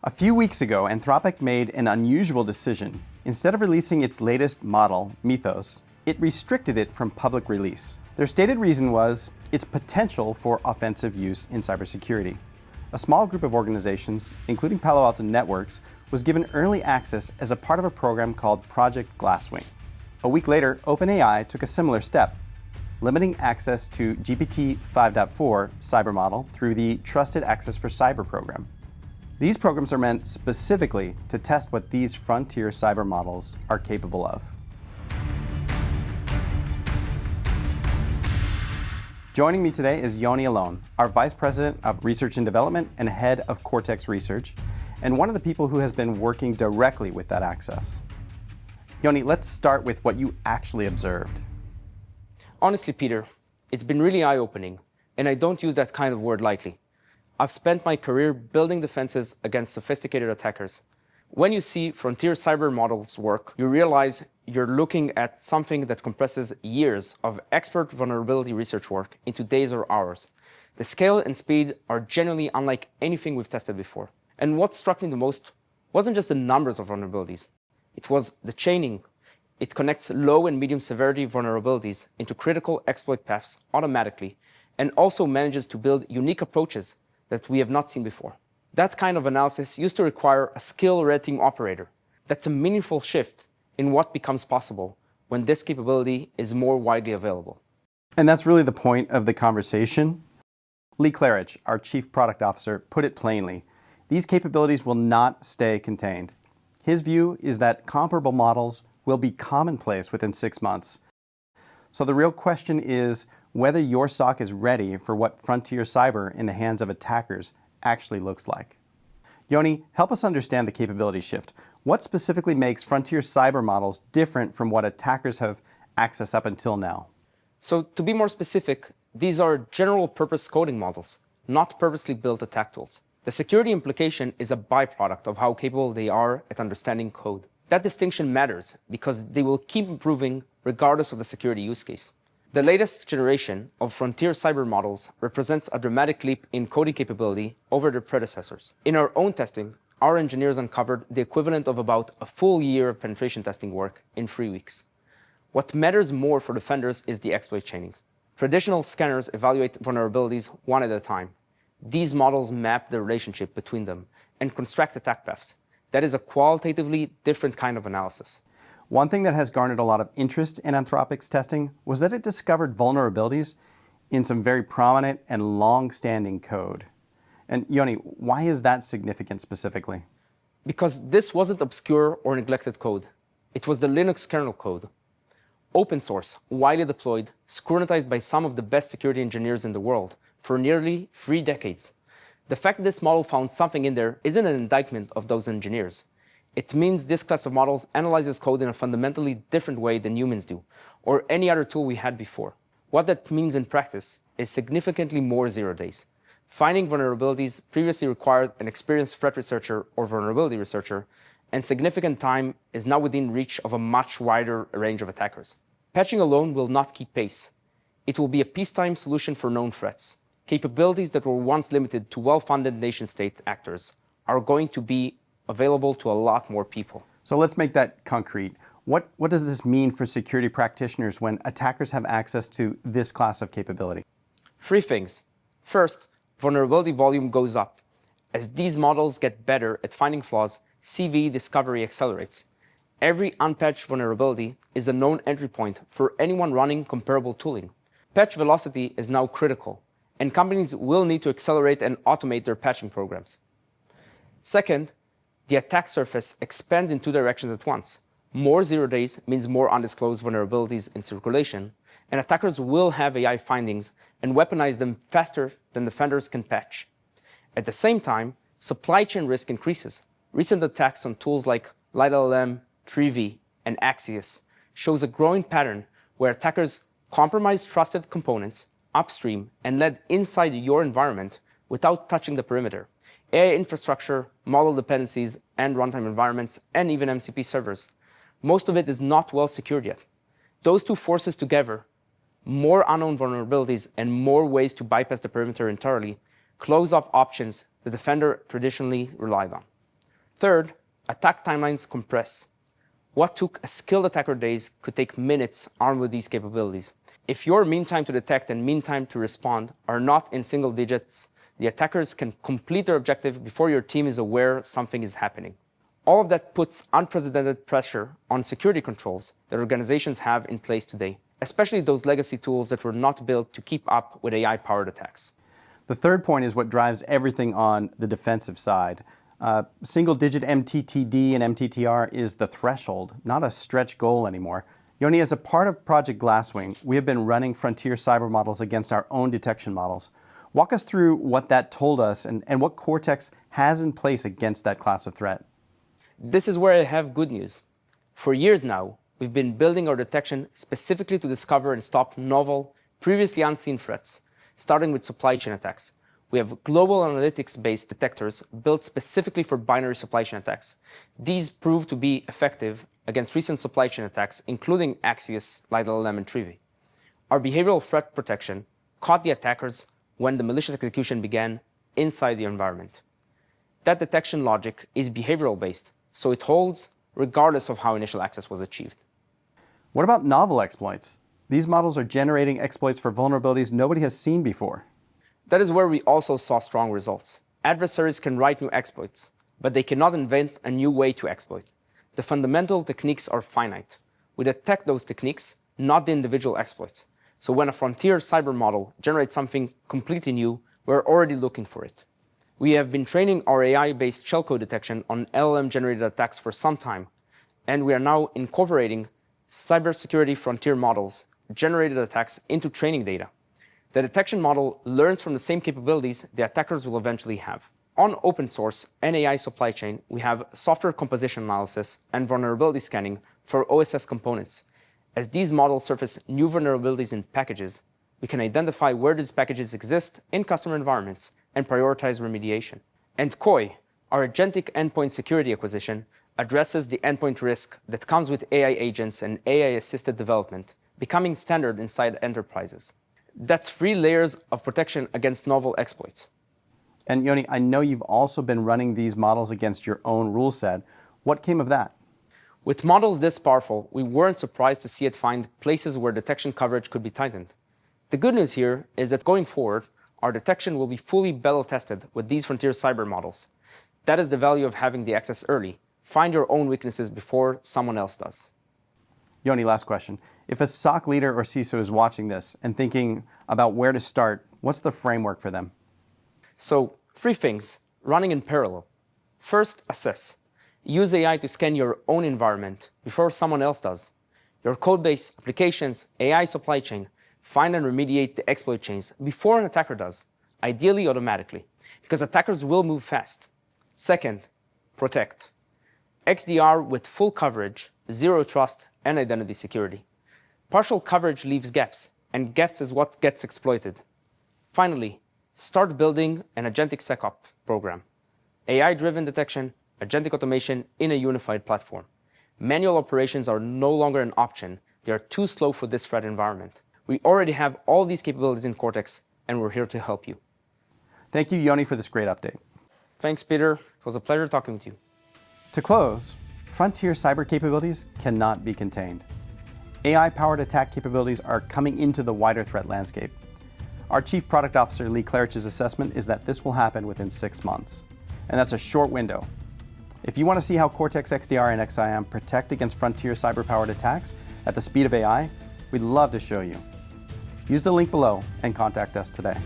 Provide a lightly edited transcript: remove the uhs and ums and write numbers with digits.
A few weeks ago, Anthropic made an unusual decision. Instead of releasing its latest model, Mythos, it restricted it from public release. Their stated reason was its potential for offensive use in cybersecurity. A small group of organizations, including Palo Alto Networks, was given early access as a part of a program called Project Glasswing. A week later, OpenAI took a similar step, limiting access to GPT 5.4 cyber model through the Trusted Access for Cyber program. These programs are meant specifically to test what these frontier cyber models are capable of. Joining me today is Yoni Alon, our Vice President of Research and Development and Head of Cortex Research, and one of the people who has been working directly with that access. Yoni, let's start with what you actually observed. Honestly, Peter, it's been really eye-opening, and I don't use that kind of word lightly. I've spent my career building defenses against sophisticated attackers. When you see frontier cyber models work, you realize you're looking at something that compresses years of expert vulnerability research work into days or hours. The scale and speed are genuinely unlike anything we've tested before. And what struck me the most wasn't just the numbers of vulnerabilities. It was the chaining. It connects low and medium severity vulnerabilities into critical exploit paths automatically, and also manages to build unique approaches that we have not seen before. That kind of analysis used to require a skilled red team operator. That's a meaningful shift in what becomes possible when this capability is more widely available. And that's really the point of the conversation. Lee Klarich, our Chief Product Officer, put it plainly. These capabilities will not stay contained. His view is that comparable models will be commonplace within 6 months. So the real question is whether your SOC is ready for what frontier cyber in the hands of attackers actually looks like. Yoni, help us understand the capability shift. What specifically makes frontier cyber models different from what attackers have access up until now? So to be more specific, these are general-purpose coding models, not purposely built attack tools. The security implication is a byproduct of how capable they are at understanding code. That distinction matters because they will keep improving regardless of the security use case. The latest generation of frontier cyber models represents a dramatic leap in coding capability over their predecessors. In our own testing, our engineers uncovered the equivalent of about a full year of penetration testing work in 3 weeks. What matters more for defenders is the exploit chainings. Traditional scanners evaluate vulnerabilities one at a time. These models map the relationship between them and construct attack paths. That is a qualitatively different kind of analysis. One thing that has garnered a lot of interest in Anthropic's testing was that it discovered vulnerabilities in some very prominent and long-standing code. And Yoni, why is that significant specifically? Because this wasn't obscure or neglected code. It was the Linux kernel code. Open source, widely deployed, scrutinized by some of the best security engineers in the world for nearly 3 decades. The fact that this model found something in there isn't an indictment of those engineers. It means this class of models analyzes code in a fundamentally different way than humans do, or any other tool we had before. What that means in practice is significantly more 0 days. Finding vulnerabilities previously required an experienced threat researcher or vulnerability researcher, and significant time is now within reach of a much wider range of attackers. Patching alone will not keep pace. It will be a peacetime solution for known threats. Capabilities that were once limited to well-funded nation-state actors are going to be available to a lot more people. So let's make that concrete. What does this mean for security practitioners when attackers have access to this class of capability? 3 things. First, vulnerability volume goes up. As these models get better at finding flaws, CV discovery accelerates. Every unpatched vulnerability is a known entry point for anyone running comparable tooling. Patch velocity is now critical, and companies will need to accelerate and automate their patching programs. Second, the attack surface expands in 2 directions at once. More 0 days means more undisclosed vulnerabilities in circulation, and attackers will have AI findings and weaponize them faster than defenders can patch. At the same time, supply chain risk increases. Recent attacks on tools like LightLLM, Trevi, and Axios shows a growing pattern where attackers compromise trusted components upstream and led inside your environment without touching the perimeter. AI infrastructure, model dependencies, and runtime environments, and even MCP servers. Most of it is not well secured yet. Those 2 forces together, more unknown vulnerabilities and more ways to bypass the perimeter entirely, close off options the defender traditionally relied on. Third, attack timelines compress. What took a skilled attacker days could take minutes armed with these capabilities. If your mean time to detect and mean time to respond are not in single digits, the attackers can complete their objective before your team is aware something is happening. All of that puts unprecedented pressure on security controls that organizations have in place today, especially those legacy tools that were not built to keep up with AI-powered attacks. The third point is what drives everything on the defensive side. Single-digit MTTD and MTTR is the threshold, not a stretch goal anymore. Yoni, as a part of Project Glasswing, we have been running frontier cyber models against our own detection models. Walk us through what that told us and what Cortex has in place against that class of threat. This is where I have good news. For years now, we've been building our detection specifically to discover and stop novel, previously unseen threats, starting with supply chain attacks. We have global analytics-based detectors built specifically for binary supply chain attacks. These proved to be effective against recent supply chain attacks, including Axios, LightLLM, and Trivi. Our behavioral threat protection caught the attackers when the malicious execution began inside the environment. That detection logic is behavioral-based, so it holds regardless of how initial access was achieved. What about novel exploits? These models are generating exploits for vulnerabilities nobody has seen before. That is where we also saw strong results. Adversaries can write new exploits, but they cannot invent a new way to exploit. The fundamental techniques are finite. We detect those techniques, not the individual exploits. So when a frontier cyber model generates something completely new, we're already looking for it. We have been training our AI-based shellcode detection on LLM-generated attacks for some time, and we are now incorporating cybersecurity frontier models generated attacks into training data. The detection model learns from the same capabilities the attackers will eventually have. On open source and AI supply chain, we have software composition analysis and vulnerability scanning for OSS components. As these models surface new vulnerabilities in packages, we can identify where these packages exist in customer environments and prioritize remediation. And KOI, our agentic endpoint security acquisition, addresses the endpoint risk that comes with AI agents and AI-assisted development, becoming standard inside enterprises. That's 3 layers of protection against novel exploits. And Yoni, I know you've also been running these models against your own rule set. What came of that? With models this powerful, we weren't surprised to see it find places where detection coverage could be tightened. The good news here is that going forward, our detection will be fully battle-tested with these frontier cyber models. That is the value of having the access early. Find your own weaknesses before someone else does. Yoni, last question. If a SOC leader or CISO is watching this and thinking about where to start, what's the framework for them? So, 3 things running in parallel. First, assess. Use AI to scan your own environment before someone else does. Your code base, applications, AI supply chain. Find and remediate the exploit chains before an attacker does, ideally automatically, because attackers will move fast. Second, protect. XDR with full coverage, zero trust, and identity security. Partial coverage leaves gaps, and gaps is what gets exploited. Finally, start building an agentic SecOps program. AI-driven detection, agentic automation in a unified platform. Manual operations are no longer an option. They are too slow for this threat environment. We already have all these capabilities in Cortex, and we're here to help you. Thank you, Yoni, for this great update. Thanks, Peter. It was a pleasure talking with you. To close, frontier cyber capabilities cannot be contained. AI-powered attack capabilities are coming into the wider threat landscape. Our Chief Product Officer, Lee Klarich's assessment is that this will happen within 6 months. And that's a short window. If you want to see how Cortex XDR and XIM protect against frontier cyber-powered attacks at the speed of AI, we'd love to show you. Use the link below and contact us today.